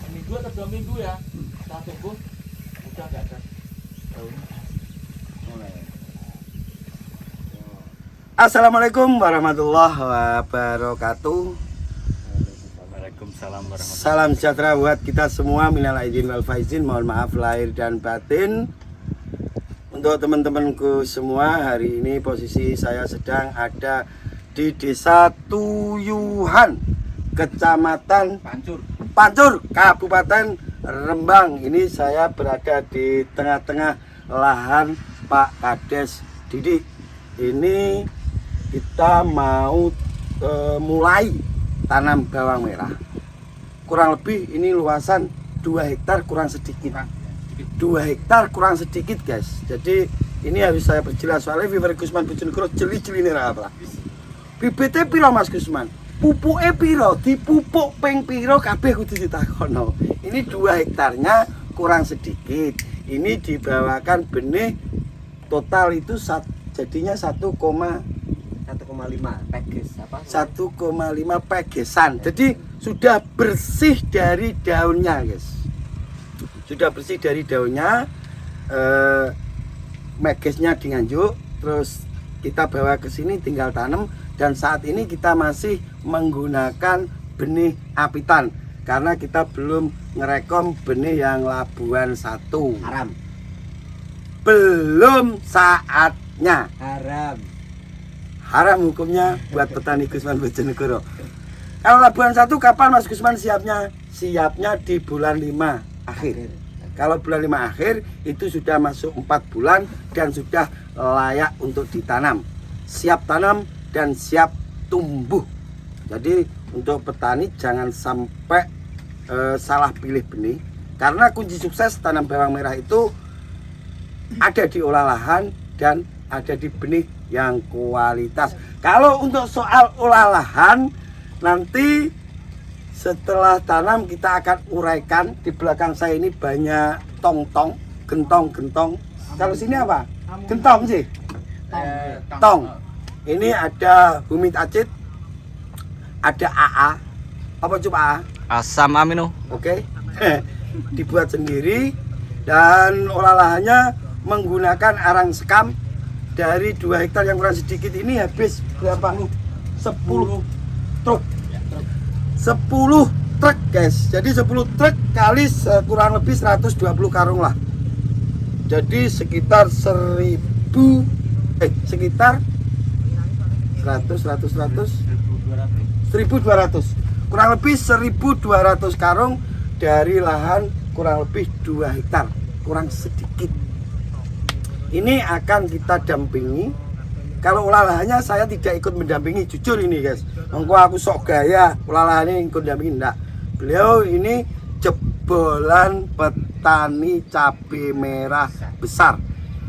seminggu atau 2 minggu ya setelah tumbuh udah nggak ada daun. Assalamualaikum warahmatullahi wabarakatuh. Waalaikumsalam warahmatullahi. Salam sejahtera buat kita semua. Minal aidin wal faizin. Mohon maaf lahir dan batin. Untuk teman-temanku semua, hari ini posisi saya sedang ada di Desa Tuyuhan, Kecamatan Pancur, Kabupaten Rembang. Ini saya berada di tengah-tengah lahan Pak Kades Didi. Ini kita mau mulai tanam bawang merah. Kurang lebih ini luasan 2 hektar kurang sedikit. 2 hektar kurang sedikit, guys. Jadi ini harus saya perjelas soalnya Viver Gusman Bojonegoro jeli-jeli nih apa. Bibite piro Mas Gusman? Pupuke piro? Dipupuk ping piro kabeh kudu ditakono. Ini 2 hektarnya kurang sedikit. Ini dibawakan benih total itu jadinya 1,5 peges apa? 1,5 pegesan. Jadi sudah bersih dari daunnya, guys. Sudah bersih dari daunnya, megesnya diganjuk, terus kita bawa ke sini tinggal tanam. Dan saat ini kita masih menggunakan benih apitan karena kita belum ngerekom benih yang Labuan 1. Haram. Belum saatnya. Haram Hukumnya buat petani Gusman Bojonegoro. Kalau Labuan 1 kapan Mas Gusman siapnya? Siapnya di bulan 5 akhir. Kalau bulan 5 akhir itu sudah masuk 4 bulan dan sudah layak untuk ditanam. Siap tanam dan siap tumbuh. Jadi untuk petani jangan sampai salah pilih benih. Karena kunci sukses tanam bawang merah itu ada di olah lahan dan ada di benih yang kualitas. Kalau untuk soal olah lahan, nanti setelah tanam kita akan uraikan. Di belakang saya ini banyak tong-tong, gentong-gentong. Kalau sini apa? Gentong sih. Tong. Ini ada humid acid, ada AA. Apa coba AA? Asam amino. Oke. Dibuat sendiri dan olah lahannya menggunakan arang sekam. Dari 2 hektar yang kurang sedikit ini habis berapa? 10 truk. 10 truk, guys. Jadi 10 truk kali kurang lebih 120 karung lah. Jadi sekitar 100 1.200 kurang lebih 1.200 karung dari lahan kurang lebih 2 hektar kurang sedikit. Ini akan kita dampingi. Kalau olah lahannya saya tidak ikut mendampingi, jujur ini guys. Aku sok gaya olah lahannya ikut dampingi, enggak. Beliau ini jebolan petani cabai merah besar.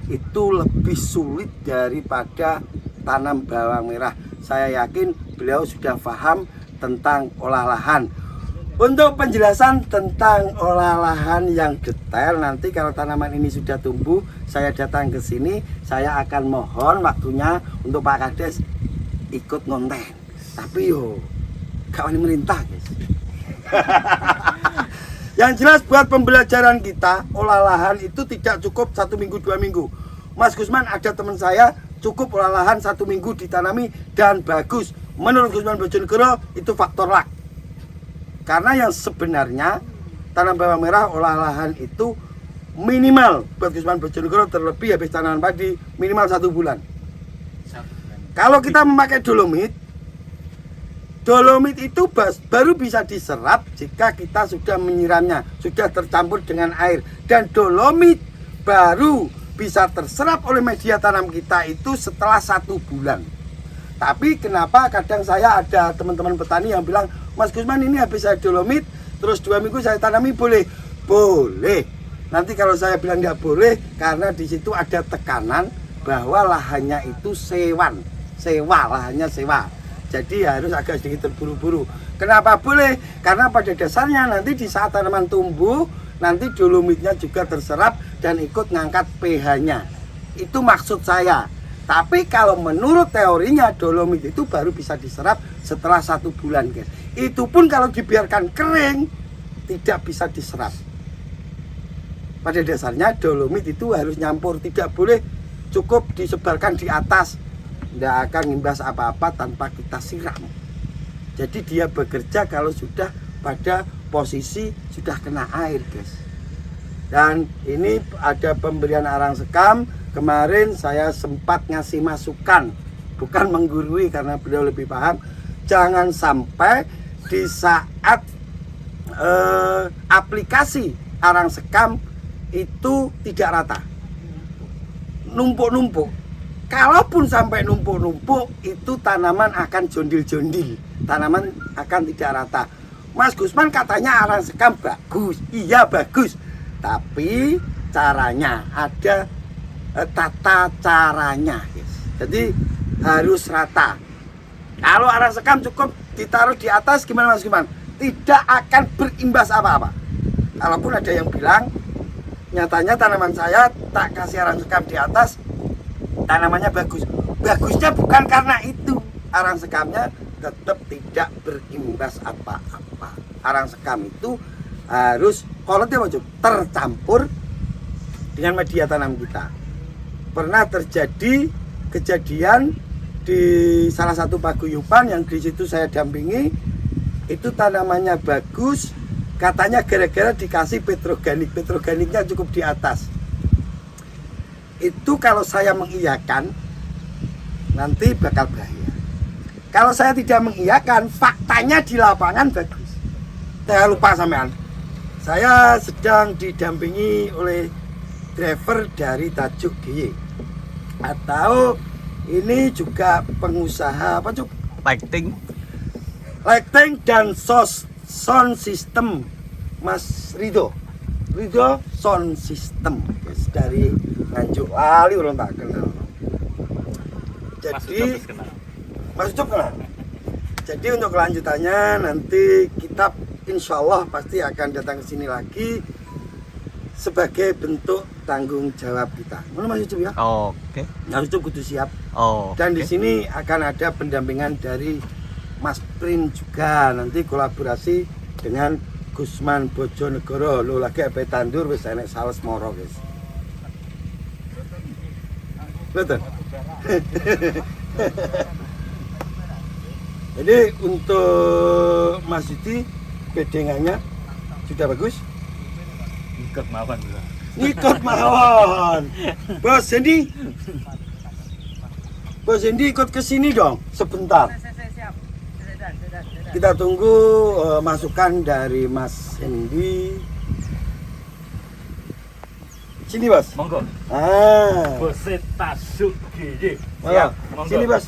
Itu lebih sulit daripada tanam bawang merah. Saya yakin beliau sudah paham tentang olah lahan. Untuk penjelasan tentang olah lahan yang detail, nanti kalau tanaman ini sudah tumbuh, saya datang ke sini, saya akan mohon waktunya untuk Pak Kades ikut ngonten. Tapi kawan merintah guys. Yang jelas buat pembelajaran kita, olah lahan itu tidak cukup 1 minggu 2 minggu. Mas Gusman ada teman saya cukup olah lahan 1 minggu ditanami dan bagus. Menurut Gusman Bojonegoro itu faktor luck. Karena yang sebenarnya tanam bawang merah olah lahan itu minimal buat Gusman Bojonegoro terlebih habis tanaman padi minimal 1 bulan. Kalau kita memakai dolomit itu baru bisa diserap jika kita sudah menyiramnya, sudah tercampur dengan air. Dan dolomit baru bisa terserap oleh media tanam kita itu setelah 1 bulan. Tapi kenapa kadang saya ada teman-teman petani yang bilang, Mas Gusman ini habis saya dolomit, terus 2 minggu saya tanami boleh? Boleh. Nanti kalau saya bilang nggak boleh, karena di situ ada tekanan bahwa lahannya itu sewa, lahannya sewa. Jadi harus agak sedikit terburu-buru. Kenapa boleh? Karena pada dasarnya nanti di saat tanaman tumbuh, nanti dolomitnya juga terserap dan ikut ngangkat pH-nya. Itu maksud saya. Tapi kalau menurut teorinya dolomit itu baru bisa diserap setelah 1 bulan, guys. Itu pun kalau dibiarkan kering tidak bisa diserap. Pada dasarnya dolomit itu harus nyampur, tidak boleh cukup disebarkan di atas, tidak akan ngimbas apa-apa tanpa kita siram. Jadi dia bekerja kalau sudah pada posisi sudah kena air, guys. Dan ini ada pemberian arang sekam. Kemarin saya sempat ngasih masukan, bukan menggurui karena beliau lebih paham. Jangan sampai di saat aplikasi arang sekam itu tidak rata, numpuk-numpuk. Kalaupun sampai numpuk-numpuk, itu tanaman akan jondil-jondil, tanaman akan tidak rata. Mas Gusman katanya arang sekam bagus, iya bagus, tapi caranya ada tata caranya, guys. Jadi harus rata. Kalau arang sekam cukup ditaruh di atas, gimana Mas Gusman? Tidak akan berimbas apa-apa. Kalaupun ada yang bilang, nyatanya tanaman saya tak kasih arang sekam di atas, tanamannya bagus. Bagusnya bukan karena itu, arang sekamnya tetap tidak berimbas apa-apa. Arang sekam itu harus tercampur dengan media tanam kita. Pernah terjadi kejadian di salah satu paguyuban yang di situ saya dampingi, itu tanamannya bagus. Katanya gara-gara dikasih petroganiknya cukup di atas. Itu kalau saya mengiyakan, nanti bakal bahaya. Kalau saya tidak mengiyakan, faktanya di lapangan bagus. Saya lupa sampean. Saya sedang didampingi oleh driver dari Tajuk DIY. Atau ini juga pengusaha apa Cuk? Lighting dan sound system, Mas Ridho sound system, guys, dari Nganjuk. Ali orang tak kenal. Jadi Mas Ucup kenal. Jadi untuk kelanjutannya nanti kita insya Allah pasti akan datang ke sini lagi sebagai bentuk tanggung jawab kita. Mana Mas Ucup ya? Oke. Mas Ucup kudu siap. Dan di sini akan ada pendampingan dari Mas Prin juga, nanti kolaborasi dengan Gusman Bojonegoro. Lo lagi apa tandur wis enek sales moro, guys. Betul. Jadi untuk Mas Yudi bedengannya sudah bagus. Ikut mawon. Ikut mawon. Bos Hendi. Bos Hendi ikut ke sini dong sebentar. Kita tunggu masukan dari Mas Hendi. Sini Bos. Monggo. Bos Tajuk DIY. Siap. Sini Bos.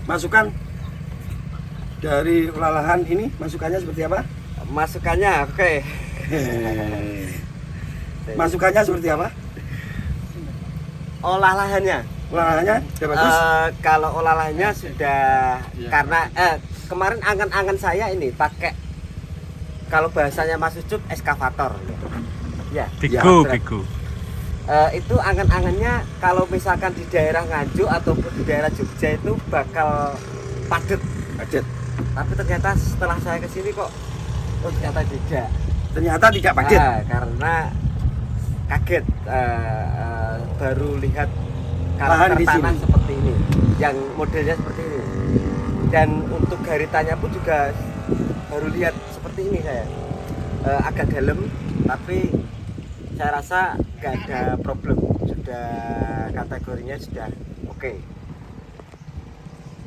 Masukan dari olahan ini, masukannya seperti apa? Masukannya oke. Masukannya seperti apa? Olahannya sudah bagus. Kalau olahannya sudah karena kemarin angan-angan saya ini pakai, kalau bahasanya Mas Ucup, eskavator. Ya. Bigo. Itu angan-angannya kalau misalkan di daerah Nganjuk ataupun di daerah Jogja itu bakal padat. Tapi ternyata setelah saya kesini kok, ternyata tidak. Ternyata tidak padat. Karena kaget baru lihat lahan karakter di tanah sini seperti ini, yang modelnya seperti ini. Dan untuk garitannya pun juga baru lihat seperti ini saya. Agak dalam, tapi saya rasa nggak ada problem, sudah kategorinya sudah oke.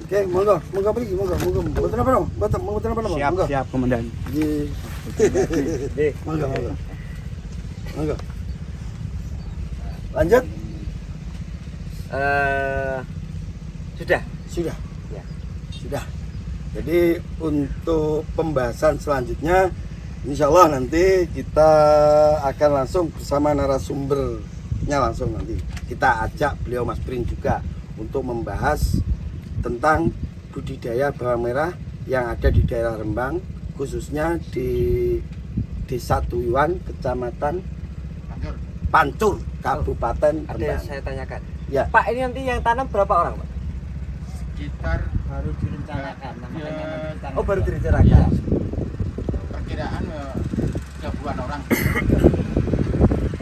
Oke, monggo pergi, monggo. Betul apa dong? Betul apa dong? Siap, Komandan. Monggo. Lanjut. Sudah. Ya. Sudah. Jadi untuk pembahasan selanjutnya, insya Allah nanti kita akan langsung bersama narasumbernya langsung nanti. Kita ajak beliau Mas Prin juga untuk membahas tentang budidaya bawang merah yang ada di daerah Rembang, khususnya di Desa Tuyuan, Kecamatan Pancur, Kabupaten Ada yang Rembang. saya tanyakan. Ya. Pak, ini nanti yang tanam berapa orang, Pak? Sekitar baru direncanakan. Oh, baru direncanakan. perkiraan 3 orang.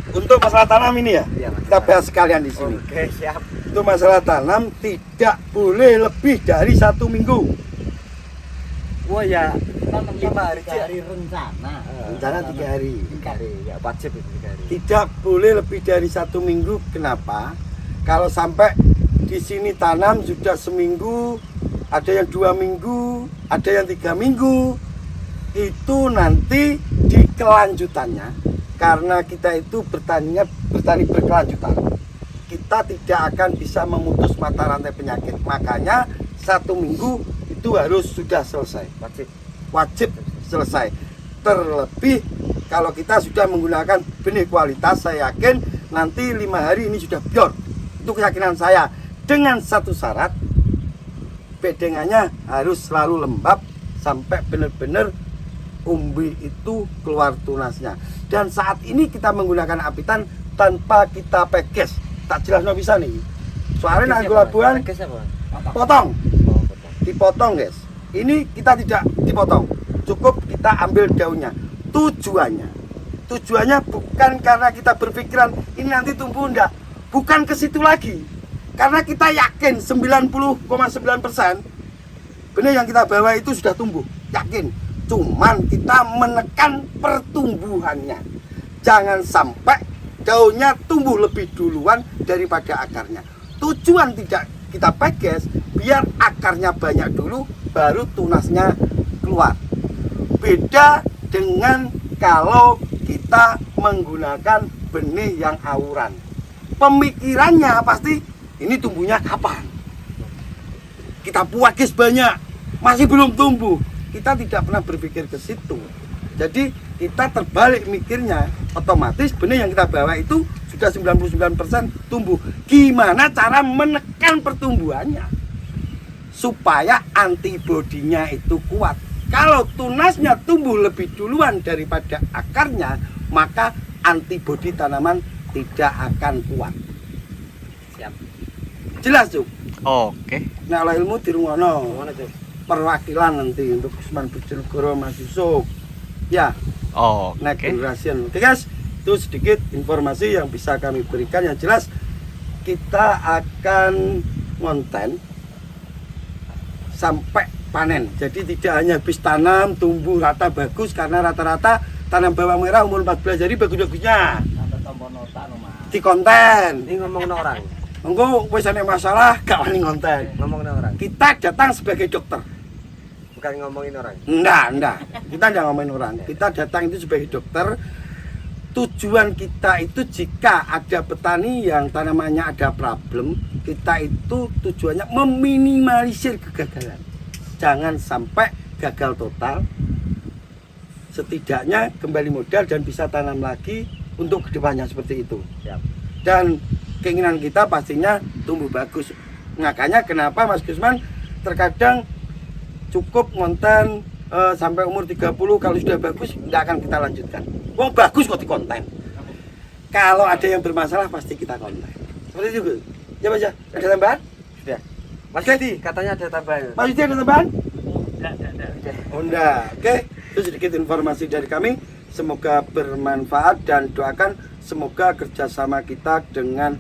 Untuk masalah tanam ini ya, Iya, Mas. kita bahas sekalian di sini. Oke, siap. Untuk masalah tanam tidak boleh lebih dari 1 minggu. Wah ya, Kita 5 hari, Cik. hari rencana. Rencana 3 hari. 3 hari, ya wajib itu 3 hari. Tidak boleh lebih dari 1 minggu. Kenapa? Kalau sampai di sini tanam sudah seminggu, ada yang 2 minggu, ada yang 3 minggu, itu nanti di kelanjutannya, karena kita itu bertani berkelanjutan, kita tidak akan bisa memutus mata rantai penyakit. Makanya 1 minggu itu harus sudah selesai, wajib selesai. Terlebih kalau kita sudah menggunakan benih kualitas, saya yakin nanti 5 hari ini sudah pure. Itu keyakinan saya. Dengan satu syarat, bedengannya harus selalu lembab sampai benar-benar umbi itu keluar tunasnya. Dan saat ini kita menggunakan apitan tanpa kita pekes. Tak jelas no bisa nih. Soalnya nak gula buan potong, dipotong guys. Ini kita tidak dipotong, cukup kita ambil daunnya. Tujuannya bukan karena kita berpikiran ini nanti tumbuh, enggak. Bukan ke situ lagi. Karena kita yakin 90,9% benih yang kita bawa itu sudah tumbuh, yakin. Cuman kita menekan pertumbuhannya. Jangan sampai daunnya tumbuh lebih duluan daripada akarnya. Tujuan tidak kita pekes biar akarnya banyak dulu baru tunasnya keluar. Beda dengan kalau kita menggunakan benih yang awuran. Pemikirannya pasti ini tumbuhnya kapan? Kita puakis banyak, masih belum tumbuh. Kita tidak pernah berpikir ke situ. Jadi kita terbalik mikirnya, otomatis benih yang kita bawa itu sudah 99% tumbuh. Gimana cara menekan pertumbuhannya supaya antibodinya itu kuat? Kalau tunasnya tumbuh lebih duluan daripada akarnya, maka antibodi tanaman tidak akan kuat. Siap. Jelas, Cuk? Oke. Nah, oleh ilmu di Rungono. Gimana, Cuk? Perwakilan nanti untuk Usman Bojonegoro Mas Yusuf. Ya, naik Oke. durasian. Oke guys, itu sedikit informasi yang bisa kami berikan. Yang jelas kita akan ngonten sampai panen. Jadi tidak hanya habis tanam, tumbuh rata bagus, karena rata-rata tanam bawang merah umur 14 hari bagus-bagusnya Sampai tombol nota no, Mas. di konten. Ini ngomongin orang. Engko wis ana masalah gak wani konten. Ngomongin orang. Kita datang sebagai dokter. Bukan ngomongin orang. Enggak. Kita enggak ngomongin orang. Kita datang itu sebagai dokter. Tujuan kita itu jika ada petani yang tanamannya ada problem, kita itu tujuannya meminimalisir kegagalan. Jangan sampai gagal total. Setidaknya kembali modal dan bisa tanam lagi untuk kedepannya seperti itu. Siap. Dan keinginan kita pastinya tumbuh bagus. Makanya kenapa Mas Gusman terkadang cukup ngonten sampai umur 30, kalau sudah bagus tidak akan kita lanjutkan. Wong bagus kok di konten. Kalau ada yang bermasalah pasti kita konten. Seperti itu. Ya Mas ya. Ada tambahan? Sudah. Mas Yudi, katanya ada tambahan. Mas Yudi ada tambahan? Enggak. Oh, enggak. Oke, itu sedikit informasi dari kami. Semoga bermanfaat dan doakan semoga kerjasama kita dengan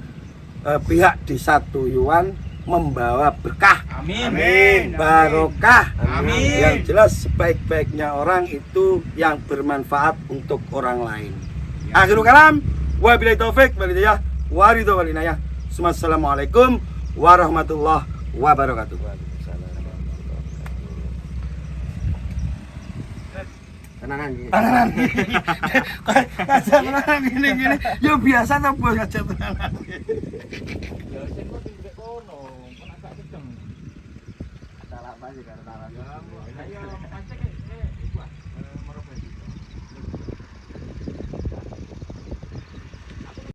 pihak Desa Tuyuan membawa berkah, Amin. barokah. Amin. Yang jelas sebaik-baiknya orang itu yang bermanfaat untuk orang lain. Akhirul kalam, wabillahi taufik wal hidayah, waridho wal inayah. Assalamualaikum warahmatullahi wabarakatuh. Tenanan gitu. Ngajak tenanan gini-gini. Ya biasa tuh bos ngajak tenanan. Ya sing kok di kono, kok agak kenceng. Salah apa sih karena Ya, ayo pancing iku.